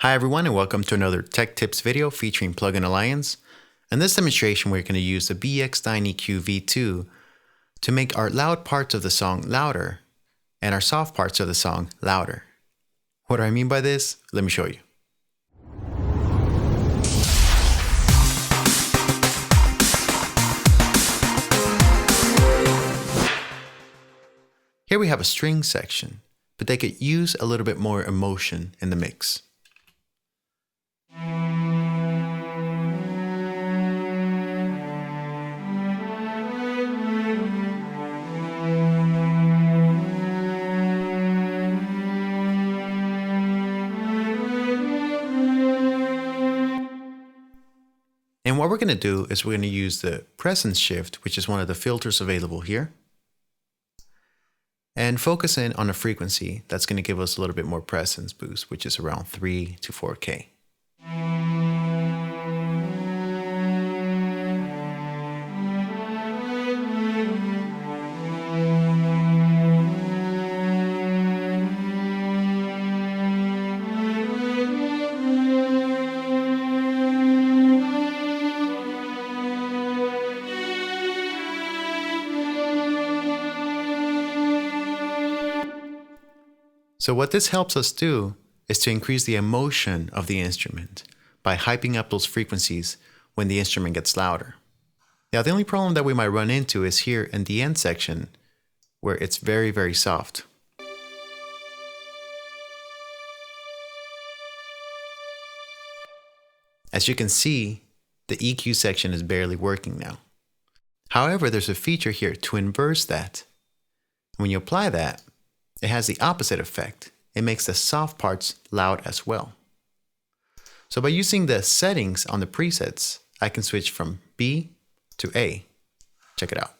Hi everyone and welcome to another Tech Tips video featuring Plugin Alliance. In this demonstration we're going to use the BX9EQ V2 to make our loud parts of the song louder and our soft parts of the song louder. What do I mean by this? Let me show you. Here we have a string section, but they could use a little bit more emotion in the mix. And what we're going to do is we're going to use the presence shift, which is one of the filters available here, and focus in on a frequency that's going to give us a little bit more presence boost, which is around 3 to 4K. So what this helps us do is to increase the emotion of the instrument by hyping up those frequencies when the instrument gets louder. Now the only problem that we might run into is here in the end section where it's very, very soft. As you can see, the EQ section is barely working now. However, there's a feature here to inverse that. When you apply that, it has the opposite effect. It makes the soft parts loud as well. So by using the settings on the presets, I can switch from B to A. Check it out.